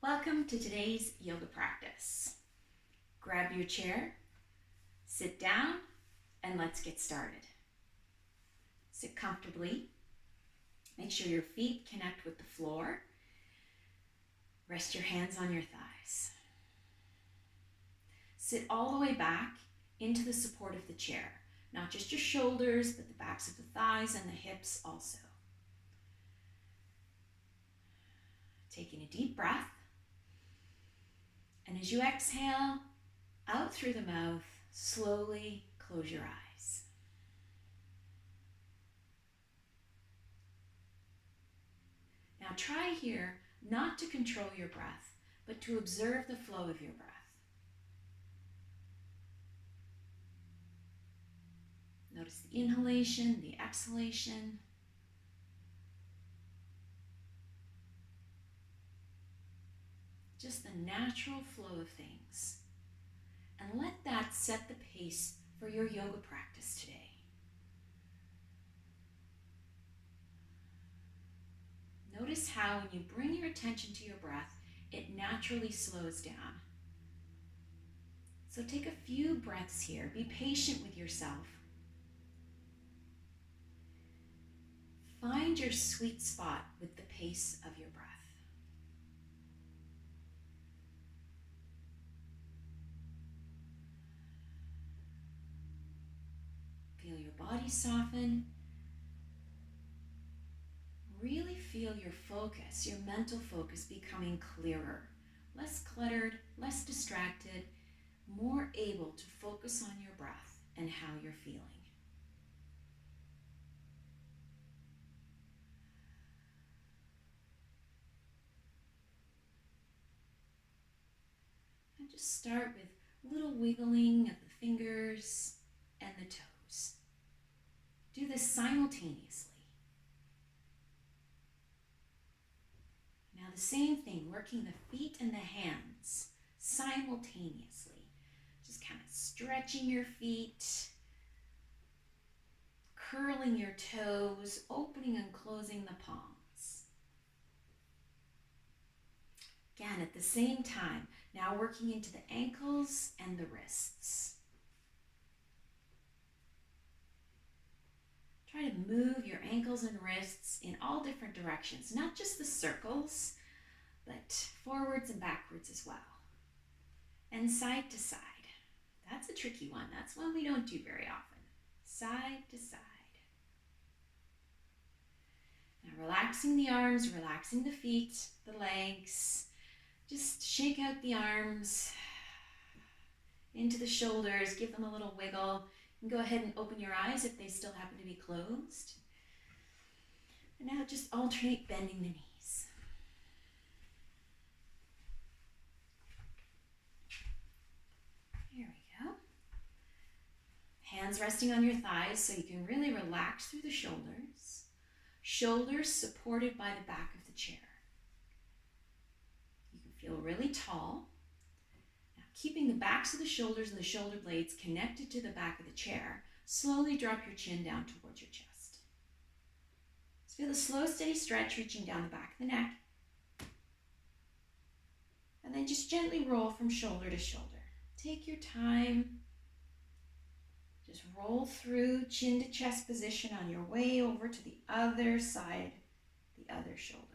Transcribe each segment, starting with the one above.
Welcome to today's yoga practice. Grab your chair, sit down, and let's get started. Sit comfortably. Make sure your feet connect with the floor. Rest your hands on your thighs. Sit all the way back into the support of the chair. Not just your shoulders, but the backs of the thighs and the hips also. Taking a deep breath. And as you exhale out through the mouth, slowly close your eyes. Now try here not to control your breath, but to observe the flow of your breath. Notice the inhalation, the exhalation. Just the natural flow of things. And let that set the pace for your yoga practice today. Notice how when you bring your attention to your breath, it naturally slows down. So take a few breaths here. Be patient with yourself. Find your sweet spot with the pace of your breath. Feel your body soften. Really feel your focus, your mental focus becoming clearer, less cluttered, less distracted, more able to focus on your breath and how you're feeling. And just start with a little wiggling of the fingers and the toes. Do this simultaneously. Now the same thing, working the feet and the hands simultaneously. Just kind of stretching your feet, curling your toes, opening and closing the palms. Again, at the same time, now working into the ankles and the wrists. Try to move your ankles and wrists in all different directions, not just the circles, but forwards and backwards as well. And side to side. That's a tricky one. That's one we don't do very often. Side to side. Now relaxing the arms, relaxing the feet, the legs. Just shake out the arms into the shoulders, give them a little wiggle. And go ahead and open your eyes if they still happen to be closed. And now just alternate bending the knees. Here we go. Hands resting on your thighs so you can really relax through the shoulders. Shoulders supported by the back of the chair. You can feel really tall. Keeping the backs of the shoulders and the shoulder blades connected to the back of the chair, slowly drop your chin down towards your chest. So feel a slow, steady stretch reaching down the back of the neck. And then just gently roll from shoulder to shoulder. Take your time. Just roll through chin to chest position on your way over to the other side, the other shoulder.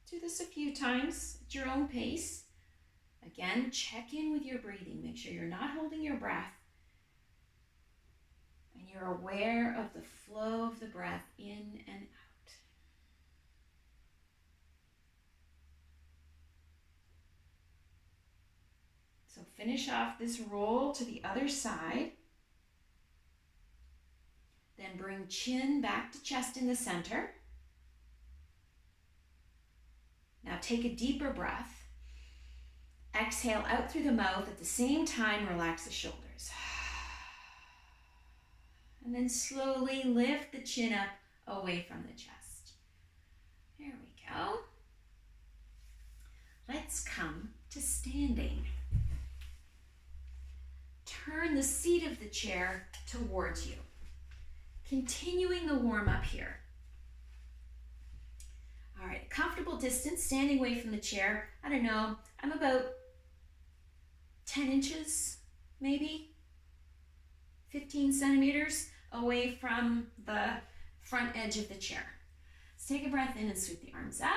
Do this a few times at your own pace. Again, check in with your breathing. Make sure you're not holding your breath. And you're aware of the flow of the breath in and out. So finish off this roll to the other side. Then bring chin back to chest in the center. Now take a deeper breath. Exhale out through the mouth. At the same time, relax the shoulders. And then slowly lift the chin up away from the chest. There we go. Let's come to standing. Turn the seat of the chair towards you. Continuing the warm up here. right, comfortable distance, standing away from the chair. I don't know, I'm about 10 inches, maybe 15 centimeters away from the front edge of the chair. Let's take a breath in and sweep the arms up.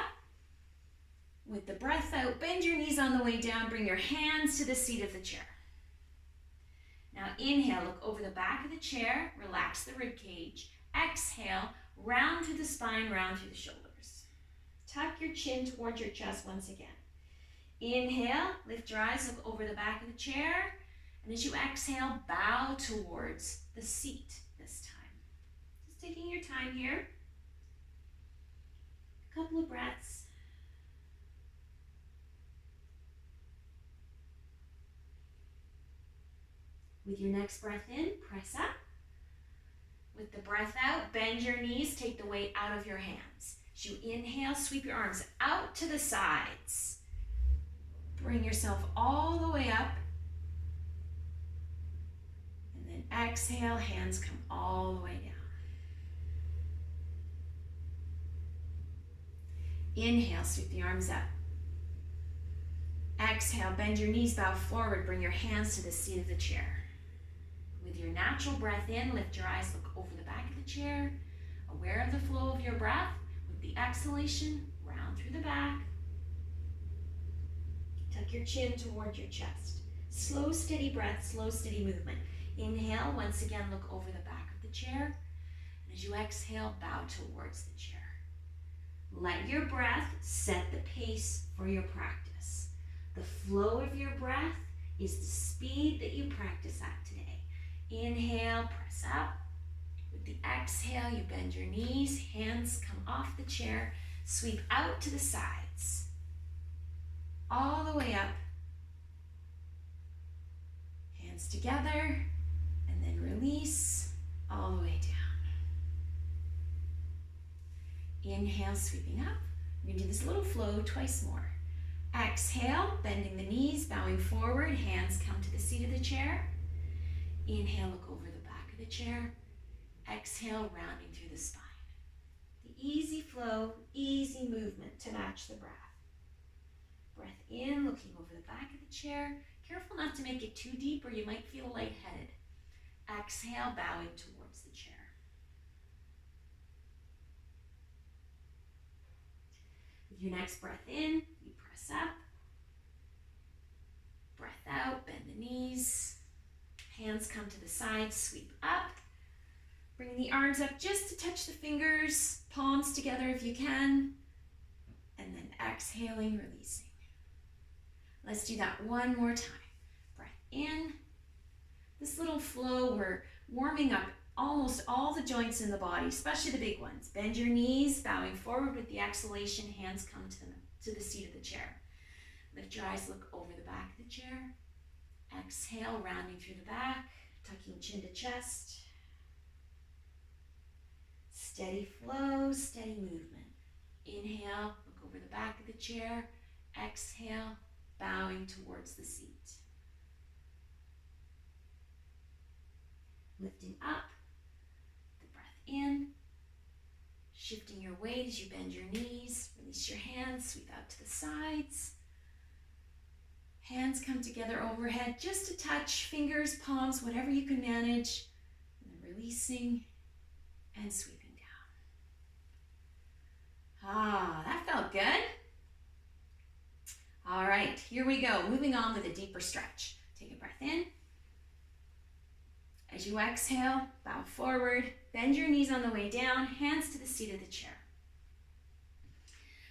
With the breath out, bend your knees on the way down, bring your hands to the seat of the chair. Now inhale, look over the back of the chair, relax the rib cage. Exhale, round through the spine, round through the shoulders. Tuck your chin toward your chest once again. Inhale, lift your eyes, look over the back of the chair, and as you exhale, bow towards the seat this time. Just taking your time here. A couple of breaths. With your next breath in, press up. With the breath out, bend your knees, take the weight out of your hands. As you inhale, sweep your arms out to the sides. Bring yourself all the way up. And then exhale, hands come all the way down. Inhale, sweep the arms up. Exhale, bend your knees, bow forward, bring your hands to the seat of the chair. With your natural breath in, lift your eyes, look over the back of the chair, aware of the flow of your breath. With the exhalation, round through the back. Tuck your chin toward your chest. Slow, steady breath, slow, steady movement. Inhale, once again, look over the back of the chair. And as you exhale, bow towards the chair. Let your breath set the pace for your practice. The flow of your breath is the speed that you practice at today. Inhale, press up. With the exhale, you bend your knees, hands come off the chair, sweep out to the sides, all the way up. Hands together, and then release all the way down. Inhale, sweeping up. We're going to do this little flow twice more. Exhale, bending the knees, bowing forward, hands come to the seat of the chair. Inhale, look over the back of the chair. Exhale, rounding through the spine. The easy flow, easy movement to match the breath. Breath in, looking over the back of the chair. Careful not to make it too deep or you might feel lightheaded. Exhale, bowing towards the chair. With your next breath in, you press up. Breath out, bend the knees. Hands come to the side, sweep up. Bring the arms up just to touch the fingers, palms together if you can. And then exhaling, releasing. Let's do that one more time. Breath in. This little flow, we're warming up almost all the joints in the body, especially the big ones. Bend your knees, bowing forward with the exhalation, hands come to the seat of the chair. Lift your eyes, look over the back of the chair. Exhale, rounding through the back, tucking chin to chest. Steady flow, steady movement. Inhale, look over the back of the chair. Exhale, bowing towards the seat. Lifting up, the breath in. Shifting your weight as you bend your knees. Release your hands, sweep out to the sides. Hands come together overhead, just a touch, fingers, palms, whatever you can manage. And then releasing and sweeping down. That felt good. All right, here we go. Moving on with a deeper stretch. Take a breath in. As you exhale, bow forward, bend your knees on the way down, hands to the seat of the chair.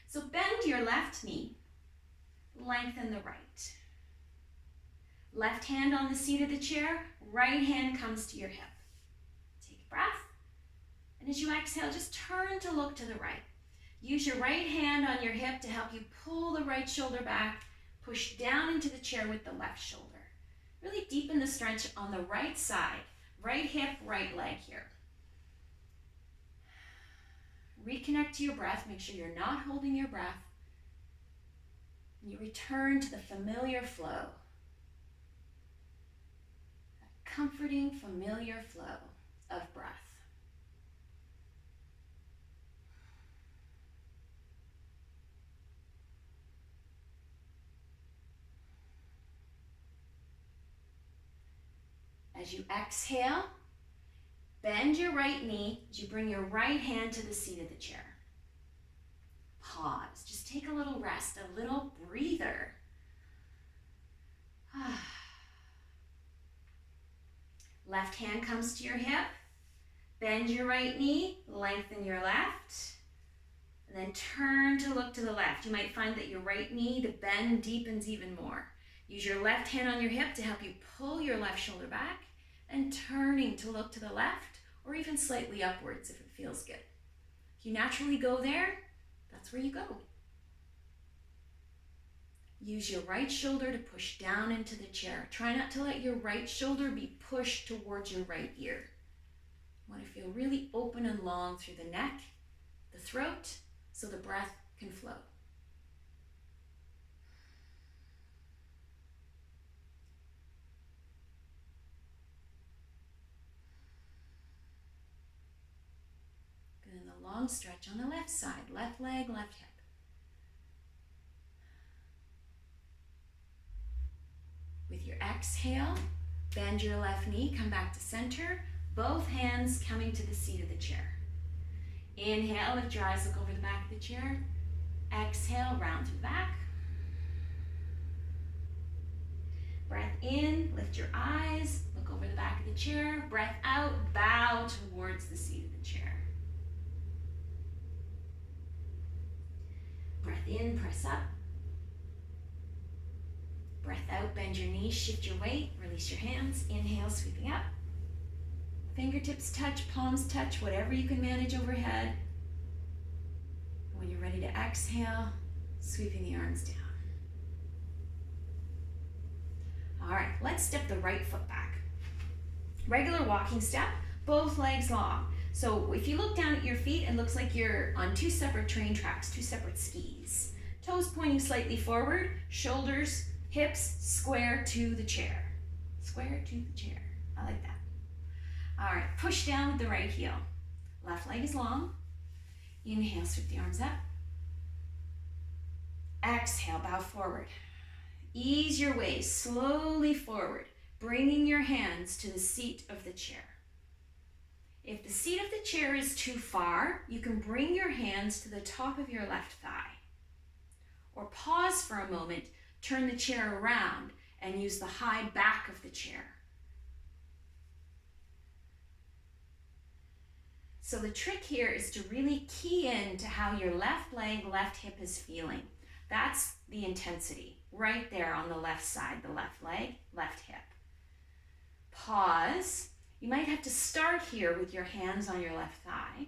So bend your left knee, lengthen the right. Left hand on the seat of the chair, right hand comes to your hip. Take a breath, and as you exhale, just turn to look to the right. Use your right hand on your hip to help you pull the right shoulder back, push down into the chair with the left shoulder. Really deepen the stretch on the right side, right hip, right leg here. Reconnect to your breath, make sure you're not holding your breath. You return to the familiar flow. Comforting, familiar flow of breath. As you exhale, bend your right knee as you bring your right hand to the seat of the chair. Pause. Just take a little rest, a little breather. Left hand comes to your hip. Bend your right knee, lengthen your left, and then turn to look to the left. You might find that your right knee, the bend deepens even more. Use your left hand on your hip to help you pull your left shoulder back and turning to look to the left or even slightly upwards if it feels good. If you naturally go there, that's where you go. Use your right shoulder to push down into the chair. Try not to let your right shoulder be pushed towards your right ear. You want to feel really open and long through the neck, the throat, so the breath can flow. Good, and the long stretch on the left side, left leg, left hip. With your exhale, bend your left knee, come back to center, both hands coming to the seat of the chair. Inhale, lift your eyes, look over the back of the chair. Exhale, round to the back. Breath in, lift your eyes, look over the back of the chair. Breath out, bow towards the seat of the chair. Breath in, press up. Breath out, bend your knees, shift your weight, release your hands. Inhale, sweeping up. Fingertips touch, palms touch, whatever you can manage overhead. When you're ready to exhale, sweeping the arms down. All right, let's step the right foot back. Regular walking step, both legs long. So if you look down at your feet, it looks like you're on two separate train tracks, two separate skis. Toes pointing slightly forward, shoulders, hips square to the chair. Square to the chair. I like that. All right, push down with the right heel. Left leg is long. Inhale, sweep the arms up. Exhale, bow forward. Ease your way slowly forward, bringing your hands to the seat of the chair. If the seat of the chair is too far, you can bring your hands to the top of your left thigh. Or pause for a moment, turn the chair around, and use the high back of the chair. So the trick here is to really key in to how your left leg, left hip is feeling. That's the intensity, right there on the left side, the left leg, left hip. Pause. You might have to start here with your hands on your left thigh.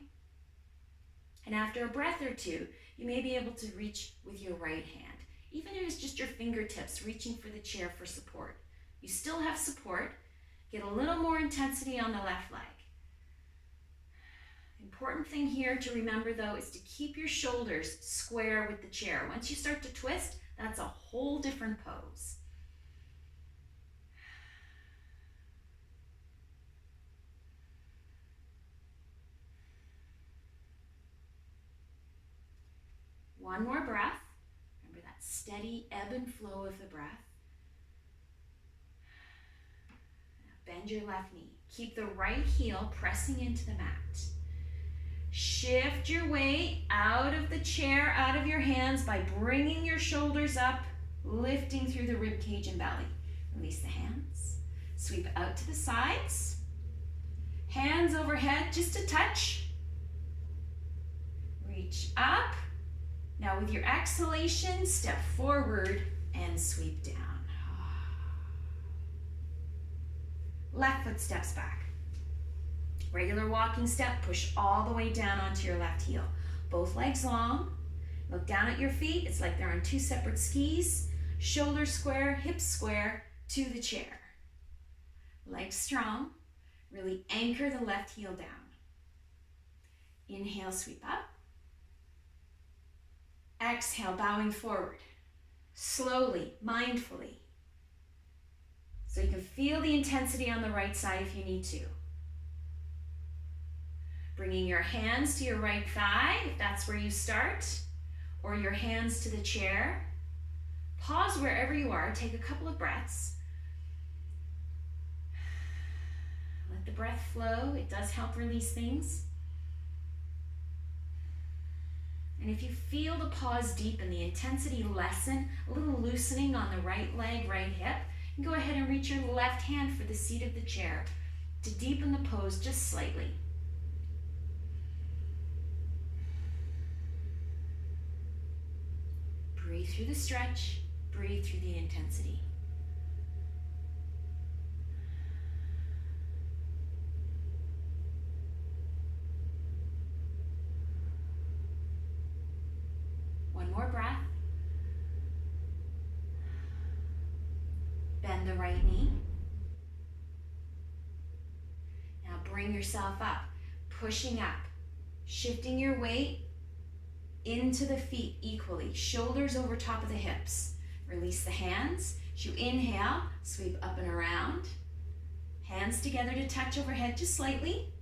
And after a breath or two, you may be able to reach with your right hand. Even if it's just your fingertips reaching for the chair for support. You still have support. Get a little more intensity on the left leg. Important thing here to remember though is to keep your shoulders square with the chair. Once you start to twist, that's a whole different pose. One more breath. Remember that steady ebb and flow of the breath. Now bend your left knee. Keep the right heel pressing into the mat. Shift your weight out of the chair, out of your hands by bringing your shoulders up, lifting through the rib cage and belly. Release the hands. Sweep out to the sides. Hands overhead, just a touch. Reach up. Now with your exhalation, step forward and sweep down. Left foot steps back. Regular walking step, push all the way down onto your left heel. Both legs long. Look down at your feet. It's like they're on two separate skis. Shoulders square, hips square to the chair. Legs strong. Really anchor the left heel down. Inhale, sweep up. Exhale, bowing forward. Slowly, mindfully. So you can feel the intensity on the right side if you need to. Bringing your hands to your right thigh, if that's where you start, or your hands to the chair. Pause wherever you are, take a couple of breaths. Let the breath flow. It does help release things. And if you feel the pause deepen, the intensity lessen, a little loosening on the right leg, right hip, and go ahead and reach your left hand for the seat of the chair to deepen the pose just slightly. Breathe through the stretch, breathe through the intensity. One more breath. Bend the right knee. Now bring yourself up, pushing up, shifting your weight into the feet equally, shoulders over top of the hips. Release the hands. As you inhale, sweep up and around. Hands together to touch overhead just slightly.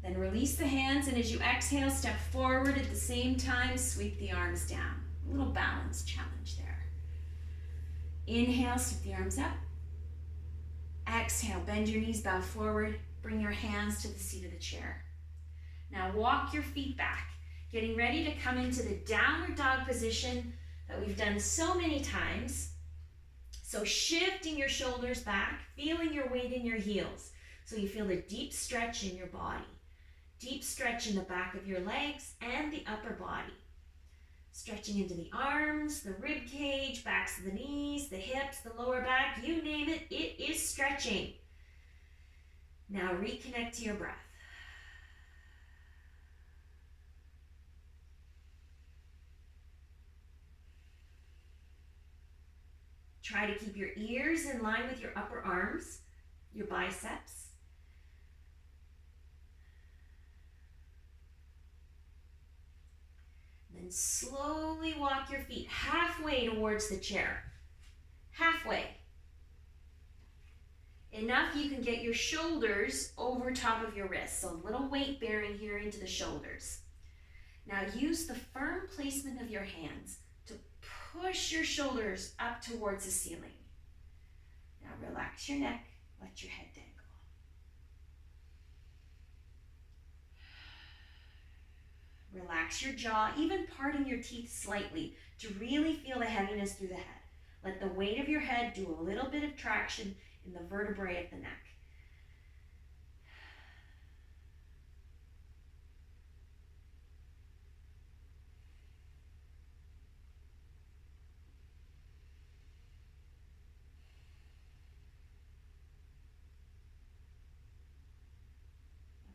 Then release the hands, and as you exhale, step forward at the same time, sweep the arms down. A little balance challenge there. Inhale, sweep the arms up. Exhale, bend your knees, bow forward. Bring your hands to the seat of the chair. Now walk your feet back, getting ready to come into the downward dog position that we've done so many times. So shifting your shoulders back, feeling your weight in your heels. So you feel the deep stretch in your body. Deep stretch in the back of your legs and the upper body. Stretching into the arms, the rib cage, backs of the knees, the hips, the lower back, you name it, it is stretching. Now reconnect to your breath. Try to keep your ears in line with your upper arms, your biceps. Then slowly walk your feet halfway towards the chair. Halfway. Enough you can get your shoulders over top of your wrists. So a little weight bearing here into the shoulders. Now use the firm placement of your hands to push your shoulders up towards the ceiling. Now relax your neck, let your head dangle. Relax your jaw, even parting your teeth slightly to really feel the heaviness through the head. Let the weight of your head do a little bit of traction in the vertebrae of the neck.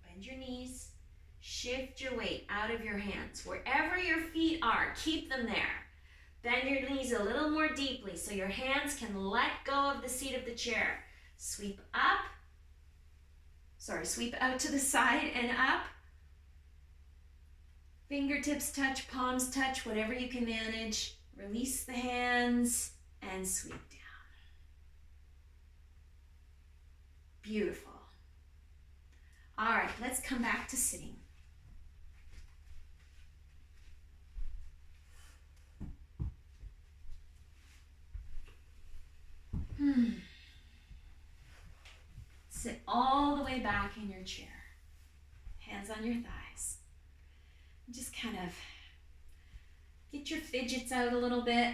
Bend your knees. Shift your weight out of your hands. Wherever your feet are, keep them there. Bend your knees a little more deeply so your hands can let go of the seat of the chair. Sweep up. Sweep out to the side and up. Fingertips touch, palms touch, whatever you can manage. Release the hands and sweep down. Beautiful. All right, let's come back to sitting. Sit all the way back in your chair. Hands on your thighs. Just kind of get your fidgets out a little bit.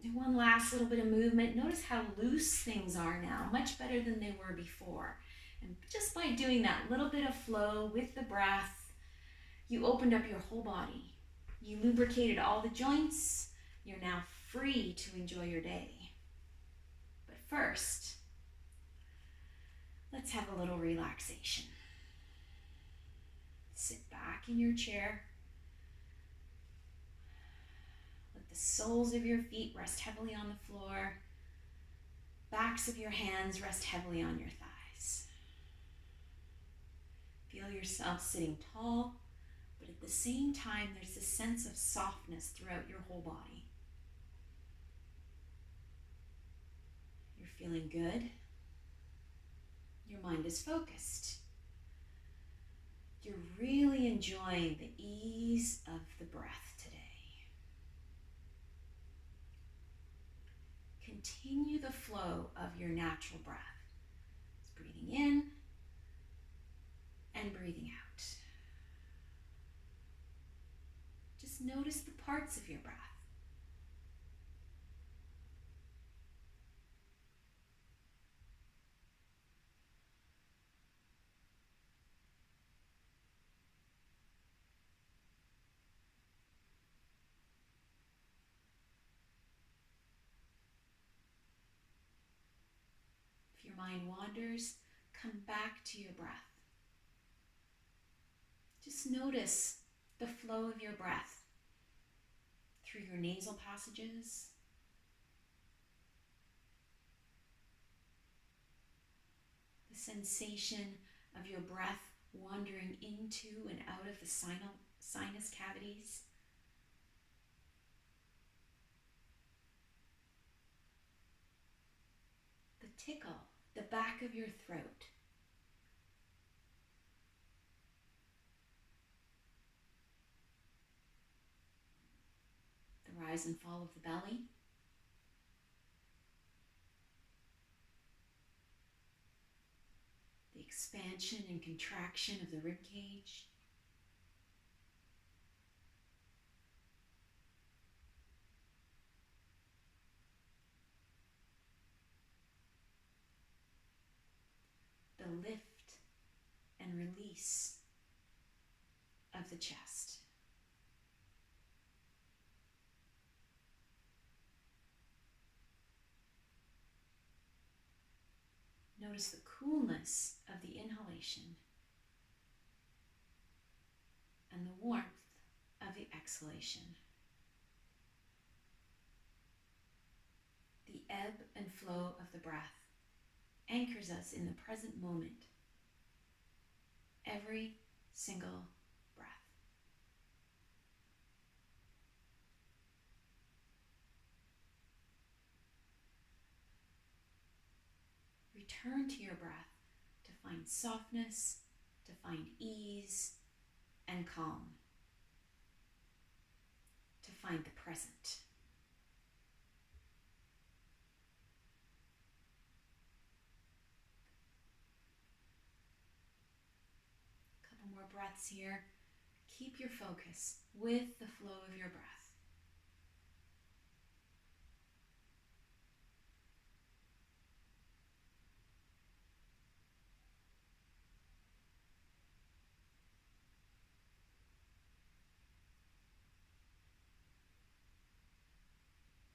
Do one last little bit of movement. Notice how loose things are now, much better than they were before. And just by doing that little bit of flow with the breath, you opened up your whole body. You lubricated all the joints. You're now free to enjoy your day. But first, let's have a little relaxation. Sit back in your chair. Let the soles of your feet rest heavily on the floor. Backs of your hands rest heavily on your thighs. Feel yourself sitting tall, but at the same time, there's a sense of softness throughout your whole body. You're feeling good. Your mind is focused. You're really enjoying the ease of the breath today. Continue the flow of your natural breath. It's breathing in and breathing out. Just notice the parts of your breath. If your mind wanders, come back to your breath. Just notice the flow of your breath through your nasal passages, the sensation of your breath wandering into and out of the sinus cavities. The tickle, the back of your throat. The rise and fall of the belly. The expansion and contraction of the rib cage. The lift and release of the chest. Notice the coolness of the inhalation and the warmth of the exhalation. The ebb and flow of the breath anchors us in the present moment. Every single breath. Return to your breath to find softness, to find ease and calm, to find the present. A couple more breaths here. Keep your focus with the flow of your breath.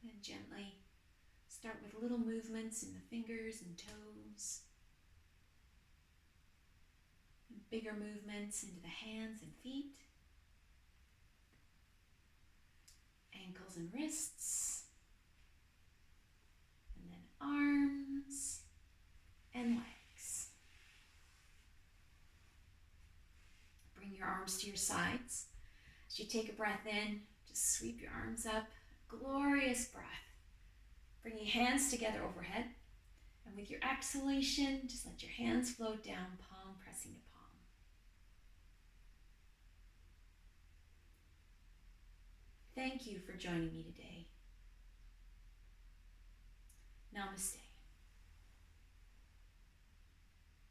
Then gently start with little movements in the fingers and toes. And bigger movements into the hands and feet. Ankles and wrists. And then arms and legs. Bring your arms to your sides. As you take a breath in, just sweep your arms up. Glorious breath. Bring your hands together overhead. And with your exhalation, just let your hands float down, palm pressing to palm. Thank you for joining me today. Namaste.